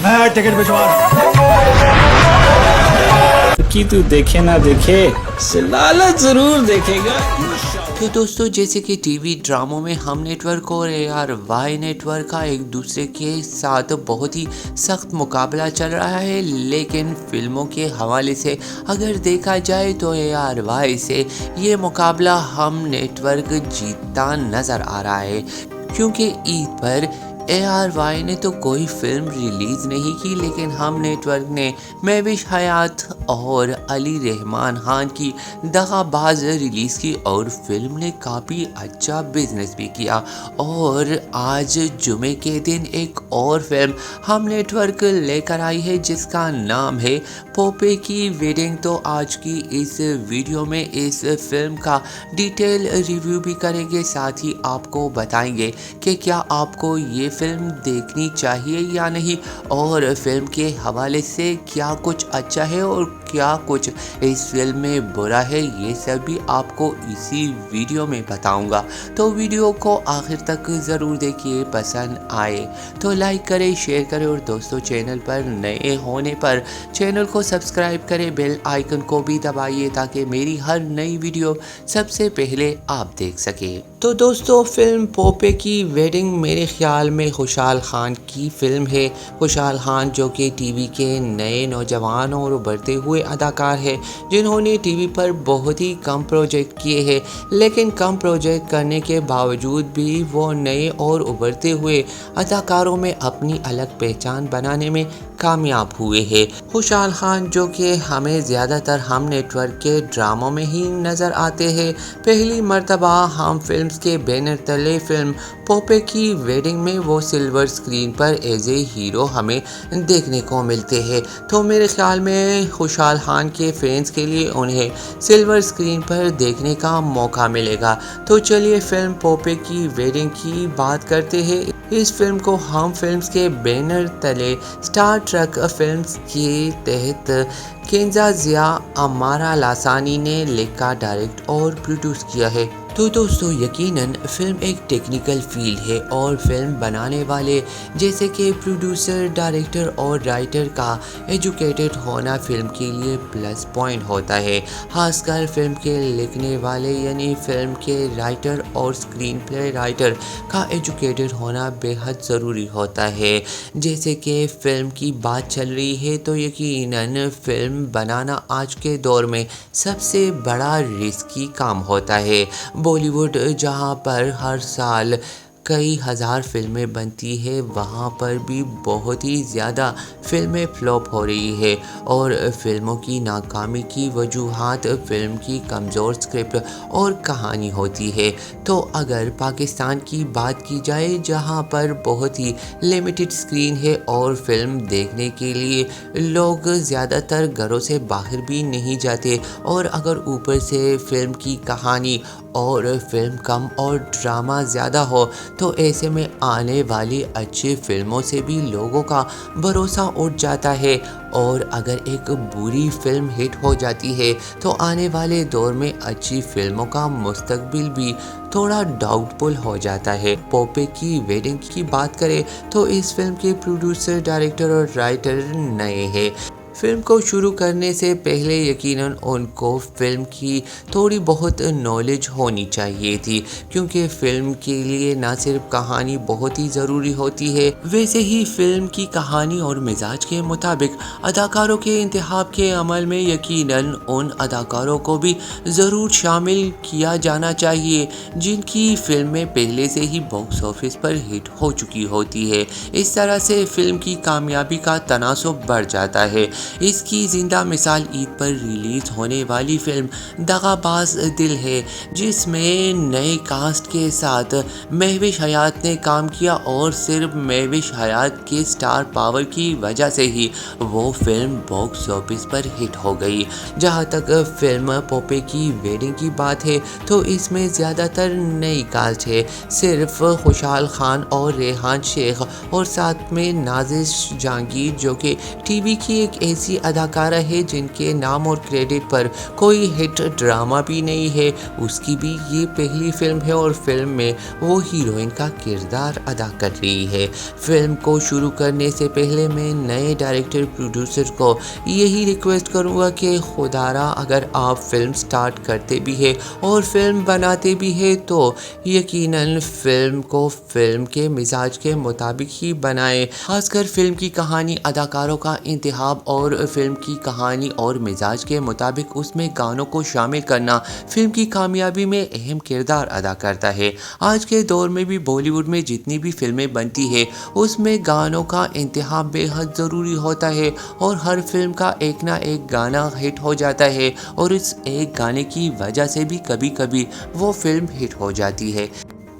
मैं टिकट भिजवा कि तू देखे ना देखे, लाला जरूर देखेगा। तो दोस्तों, जैसे कि टीवी ड्रामों में हम नेटवर्क और ARY नेटवर्क का एक दूसरे के साथ बहुत ही सख्त मुकाबला चल रहा है, लेकिन फिल्मों के हवाले से अगर देखा जाए तो ARY से ये मुकाबला हम नेटवर्क जीतता नज़र आ रहा है, क्योंकि ईद पर ARY ने तो कोई फिल्म रिलीज़ नहीं की, लेकिन हम नेटवर्क ने महविश हयात और अली रहमान खान की दगाबाज रिलीज़ की और फिल्म ने काफ़ी अच्छा बिजनेस भी किया। और आज जुमे के दिन एक और फिल्म हम नेटवर्क लेकर आई है जिसका नाम है पोपे की वेडिंग। तो आज की इस वीडियो में इस फिल्म का डिटेल रिव्यू भी करेंगे, साथ ही आपको बताएंगे कि क्या आपको ये फिल्म देखनी चाहिए या नहीं, और फिल्म के हवाले से क्या कुछ अच्छा है और क्या कुछ इस फिल्म में बुरा है, ये सब भी आपको इसी वीडियो में बताऊंगा। तो वीडियो को आखिर तक ज़रूर देखिए, पसंद आए तो लाइक करें, शेयर करें, और दोस्तों चैनल पर नए होने पर चैनल को सब्सक्राइब करें, बेल आइकन को भी दबाइए ताकि मेरी हर नई वीडियो सबसे पहले आप देख सकें। तो दोस्तों, फिल्म पोपे की वेडिंग मेरे ख्याल में खुशहाल खान की फिल्म है। खुशहाल खान जो कि टीवी के नए नौजवान और उभरते हुए अदाकार है, जिन्होंने टीवी पर बहुत ही कम प्रोजेक्ट किए हैं, लेकिन कम प्रोजेक्ट करने के बावजूद भी वो नए और उभरते हुए अदाकारों में अपनी अलग पहचान बनाने में कामयाब हुए हैं। खुशहाल खान जो कि हमें ज़्यादातर हम नेटवर्क के ड्रामों में ही नज़र आते हैं, पहली मर्तबा हम फिल्म्स के बैनर तले फिल्म पोपे की वेडिंग में वो सिल्वर स्क्रीन पर एज ए हीरो हमें देखने को मिलते हैं। तो मेरे ख्याल में खुशहाल खान के फैंस के लिए उन्हें सिल्वर स्क्रीन पर देखने का मौका मिलेगा। तो चलिए फिल्म पोपे की वेडिंग की बात करते हैं। इस फिल्म को हम फिल्म्स के बैनर तले स्टार ट्रक फिल्म्स के तहत केंजा ज़िया अमारा लासानी ने लिखा, डायरेक्ट और प्रोड्यूस किया है। तो दोस्तों, यकीनन फिल्म एक टेक्निकल फील्ड है और फिल्म बनाने वाले जैसे कि प्रोड्यूसर, डायरेक्टर और राइटर का एजुकेटेड होना फिल्म के लिए प्लस पॉइंट होता है। खासकर फिल्म के लिखने वाले यानी फिल्म के राइटर और स्क्रीन प्ले राइटर का एजुकेटेड होना बेहद ज़रूरी होता है। जैसे कि फिल्म की बात चल रही है तो यकीनन फिल्म बनाना आज के दौर में सबसे बड़ा रिस्की काम होता है। बॉलीवुड जहां पर हर साल कई हज़ार फिल्में बनती है, वहाँ पर भी बहुत ही ज़्यादा फिल्में फ्लॉप हो रही है, और फिल्मों की नाकामी की वजूहात फिल्म की कमज़ोर स्क्रिप्ट और कहानी होती है। तो अगर पाकिस्तान की बात की जाए जहाँ पर बहुत ही लिमिटेड स्क्रीन है और फिल्म देखने के लिए लोग ज़्यादातर घरों से बाहर भी नहीं जाते, और अगर ऊपर से फिल्म की कहानी और फिल्म कम और ड्रामा ज़्यादा हो, तो ऐसे में आने वाली अच्छी फिल्मों से भी लोगों का भरोसा उठ जाता है, और अगर एक बुरी फिल्म हिट हो जाती है तो आने वाले दौर में अच्छी फिल्मों का मुस्तकबिल भी थोड़ा डाउटफुल हो जाता है। पोपे की वेडिंग की बात करें तो इस फिल्म के प्रोड्यूसर, डायरेक्टर और राइटर नए हैं। फिल्म को शुरू करने से पहले यकीनन उनको फिल्म की थोड़ी बहुत नॉलेज होनी चाहिए थी, क्योंकि फिल्म के लिए ना सिर्फ कहानी बहुत ही ज़रूरी होती है, वैसे ही फिल्म की कहानी और मिजाज के मुताबिक अदाकारों के इंतखाब के अमल में यकीनन उन अदाकारों को भी ज़रूर शामिल किया जाना चाहिए जिनकी फिल्में पहले से ही बॉक्स ऑफिस पर हिट हो चुकी होती है। इस तरह से फिल्म की कामयाबी का तनासुब बढ़ जाता है। इसकी ज़िंदा मिसाल ईद पर रिलीज़ होने वाली फिल्म दगाबाज दिल है, जिसमें नए कास्ट के साथ महविश हयात ने काम किया, और सिर्फ महविश हयात के स्टार पावर की वजह से ही वो फिल्म बॉक्स ऑफिस पर हिट हो गई। जहाँ तक फिल्म पोपे की वेडिंग की बात है तो इसमें ज़्यादातर नई कास्ट है, सिर्फ खुशहाल खान और रेहान शेख और साथ में नाजिश जहांगीर जो कि टीवी की एक ایسی اداکارہ ہے جن کے نام اور کریڈٹ پر کوئی ہٹ ڈرامہ بھی نہیں ہے، اس کی بھی یہ پہلی فلم ہے اور فلم میں وہ ہیروئن کا کردار ادا کر رہی ہے۔ فلم کو شروع کرنے سے پہلے میں نئے ڈائریکٹر پروڈیوسر کو یہی ریکویسٹ کروں گا کہ خدا را اگر آپ فلم سٹارٹ کرتے بھی ہے اور فلم بناتے بھی ہے تو یقیناً فلم کو فلم کے مزاج کے مطابق ہی بنائیں، خاص کر فلم کی کہانی، اداکاروں کا انتخاب اور فلم کی کہانی اور مزاج کے مطابق اس میں گانوں کو شامل کرنا فلم کی کامیابی میں اہم کردار ادا کرتا ہے۔ آج کے دور میں بھی بالی ووڈ میں جتنی بھی فلمیں بنتی ہے اس میں گانوں کا انتخاب بے حد ضروری ہوتا ہے اور ہر فلم کا ایک نہ ایک گانا ہٹ ہو جاتا ہے اور اس ایک گانے کی وجہ سے بھی کبھی کبھی وہ فلم ہٹ ہو جاتی ہے۔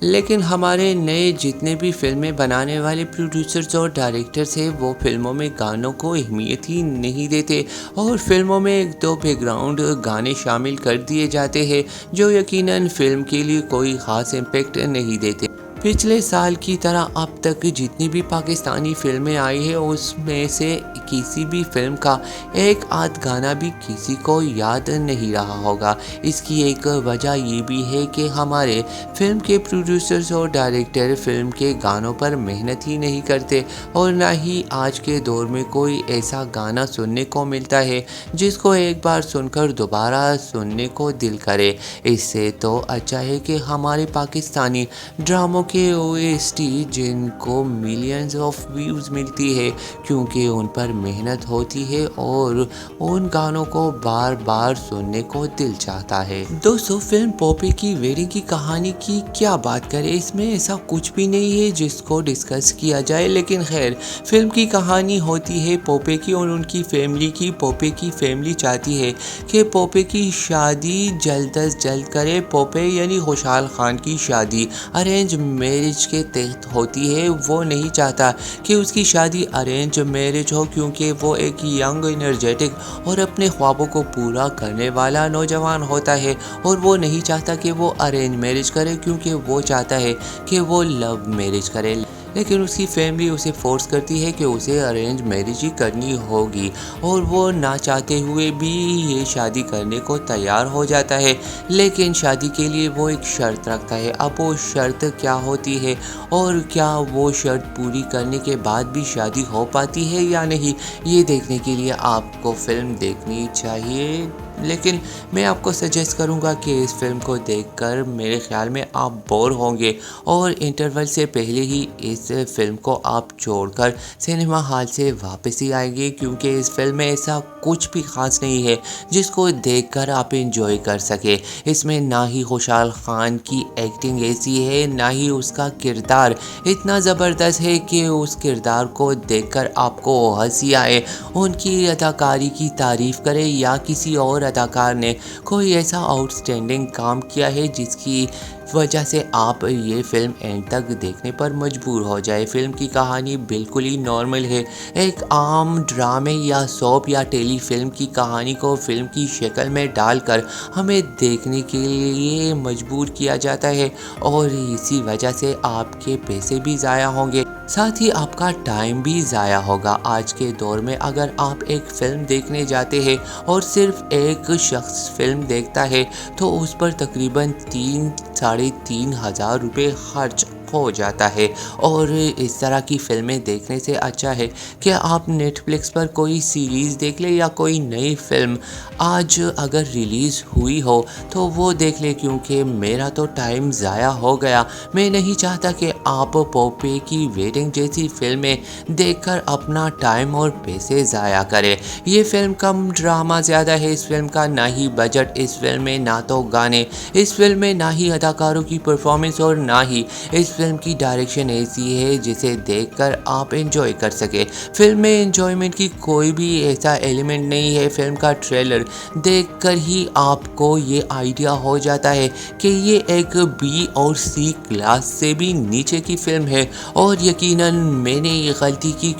لیکن ہمارے نئے جتنے بھی فلمیں بنانے والے پروڈیوسرز اور ڈائریکٹرز ہیں وہ فلموں میں گانوں کو اہمیت ہی نہیں دیتے اور فلموں میں ایک دو بیک گراؤنڈ گانے شامل کر دیے جاتے ہیں جو یقیناً فلم کے لیے کوئی خاص امپیکٹ نہیں دیتے۔ پچھلے سال کی طرح اب تک جتنی بھی پاکستانی فلمیں آئی ہیں اس میں سے کسی بھی فلم کا ایک آدھ گانا بھی کسی کو یاد نہیں رہا ہوگا۔ اس کی ایک وجہ یہ بھی ہے کہ ہمارے فلم کے پروڈیوسرز اور ڈائریکٹر فلم کے گانوں پر محنت ہی نہیں کرتے اور نہ ہی آج کے دور میں کوئی ایسا گانا سننے کو ملتا ہے جس کو ایک بار سن کر دوبارہ سننے کو دل کرے۔ اس سے تو اچھا ہے کہ ہمارے پاکستانی ڈراموں کے OST جن کو ملینز آف ویوز ملتی ہے کیونکہ ان پر محنت ہوتی ہے اور ان گانوں کو بار بار سننے کو دل چاہتا ہے۔ دوستو فلم پوپے کی ویڈنگ کی کہانی کی کیا بات کریں، اس میں ایسا کچھ بھی نہیں ہے جس کو ڈسکس کیا جائے، لیکن خیر فلم کی کہانی ہوتی ہے پوپے کی اور ان کی فیملی کی۔ پوپے کی فیملی چاہتی ہے کہ پوپے کی شادی جلد از جلد کرے۔ پوپے یعنی خوشحال خان کی شادی ارینج میرج کے تحت ہوتی ہے۔ وہ نہیں چاہتا کہ اس کی شادی ارینج میرج ہو کیونکہ وہ ایک ینگ انرجیٹک اور اپنے خوابوں کو پورا کرنے والا نوجوان ہوتا ہے اور وہ نہیں چاہتا کہ وہ ارینج میرج کرے کیونکہ وہ چاہتا ہے کہ وہ لو میرج کرے، لیکن اس کی فیملی اسے فورس کرتی ہے کہ اسے ارینج میرج ہی کرنی ہوگی اور وہ نہ چاہتے ہوئے بھی یہ شادی کرنے کو تیار ہو جاتا ہے، لیکن شادی کے لیے وہ ایک شرط رکھتا ہے۔ اب وہ شرط کیا ہوتی ہے اور کیا وہ شرط پوری کرنے کے بعد بھی شادی ہو پاتی ہے یا نہیں، یہ دیکھنے کے لیے آپ کو فلم دیکھنی چاہیے، لیکن میں آپ کو سجیسٹ کروں گا کہ اس فلم کو دیکھ کر میرے خیال میں آپ بور ہوں گے اور انٹرول سے پہلے ہی اس فلم کو آپ چھوڑ کر سنیما ہال سے واپس ہی آئیں گے کیونکہ اس فلم میں ایسا کچھ بھی خاص نہیں ہے جس کو دیکھ کر آپ انجوائے کر سکے۔ اس میں نہ ہی خوشحال خان کی ایکٹنگ ایسی ہے، نہ ہی اس کا کردار اتنا زبردست ہے کہ اس کردار کو دیکھ کر آپ کو ہنسی آئے، ان کی اداکاری کی تعریف کرے یا کسی اور اداکار نے کوئی ایسا آؤٹ اسٹینڈنگ کام کیا ہے جس کی وجہ سے آپ یہ فلم اینڈ تک دیکھنے پر مجبور ہو جائے۔ فلم کی کہانی بالکل ہی نارمل ہے، ایک عام ڈرامے یا سوپ یا ٹیلی فلم کی کہانی کو فلم کی شکل میں ڈال کر ہمیں دیکھنے کے لیے مجبور کیا جاتا ہے اور اسی وجہ سے آپ کے پیسے بھی ضائع ہوں گے، ساتھ ہی آپ کا ٹائم بھی ضائع ہوگا۔ آج کے دور میں اگر آپ ایک فلم دیکھنے جاتے ہیں اور صرف ایک شخص فلم دیکھتا ہے تو اس پر تقریباً 3,500 ہزار روپے خرچ ہو جاتا ہے اور اس طرح کی فلمیں دیکھنے سے اچھا ہے کہ آپ نیٹ فلکس پر کوئی سیریز دیکھ لیں یا کوئی نئی فلم آج اگر ریلیز ہوئی ہو تو وہ دیکھ لیں، کیونکہ میرا تو ٹائم ضائع ہو گیا۔ میں نہیں چاہتا کہ آپ پوپے کی ویڈنگ جیسی فلمیں دیکھ کر اپنا ٹائم اور پیسے ضائع کریں۔ یہ فلم کم ڈرامہ زیادہ ہے، اس فلم کا نہ ہی بجٹ، اس فلم میں نہ تو گانے، اس فلم میں نہ ہی اداکاروں کی پرفارمنس اور نہ ہی اس فلم کی ڈائریکشن ایسی ہے جسے دیکھ کر آپ انجوائے کر سکے۔ فلم میں انجوائمنٹ کی کوئی بھی ایسا ایلیمنٹ نہیں ہے۔ فلم کا ٹریلر دیکھ کر ہی آپ کو یہ آئیڈیا ہو جاتا ہے کہ یہ ایک B اور C کلاس سے بھی نیچے کی فلم ہے اور یقیناً میں نے یہ غلطی کی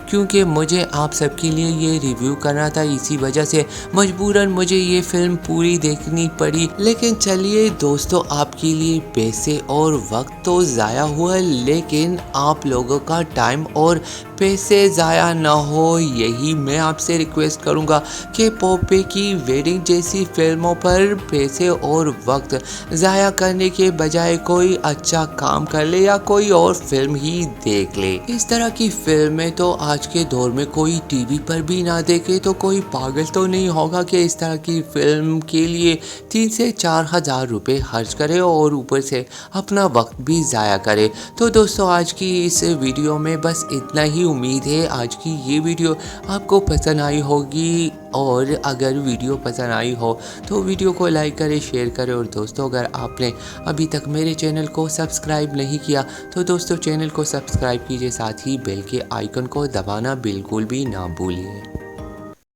کیونکہ مجھے آپ سب کے لیے یہ ریویو کرنا تھا، اسی وجہ سے مجبوراً مجھے یہ فلم پوری دیکھنی پڑی۔ لیکن چلیے دوستو، آپ کے لیے پیسے اور وقت تو ضائع ہوا، لیکن آپ لوگوں کا ٹائم اور पैसे ज़ाया ना हो, यही मैं आपसे रिक्वेस्ट करूँगा कि पॉपी की वेडिंग जैसी फिल्मों पर पैसे और वक्त ज़ाया करने के बजाय कोई अच्छा काम कर ले या कोई और फिल्म ही देख ले। इस तरह की फिल्में तो आज के दौर में कोई टीवी पर भी ना देखे तो कोई पागल तो नहीं होगा कि इस तरह की फिल्म के लिए 3 से 4 हज़ार रुपये खर्च करे और ऊपर से अपना वक्त भी ज़ाया करे। तो दोस्तों आज की इस वीडियो में बस इतना ही। उम्मीद है आज की ये वीडियो आपको पसंद आई होगी, और अगर वीडियो पसंद आई हो तो वीडियो को लाइक करें, शेयर करें, और दोस्तों अगर आपने अभी तक मेरे चैनल को सब्सक्राइब नहीं किया तो दोस्तों चैनल को सब्सक्राइब कीजिए, साथ ही बेल के आइकन को दबाना बिल्कुल भी ना भूलिए।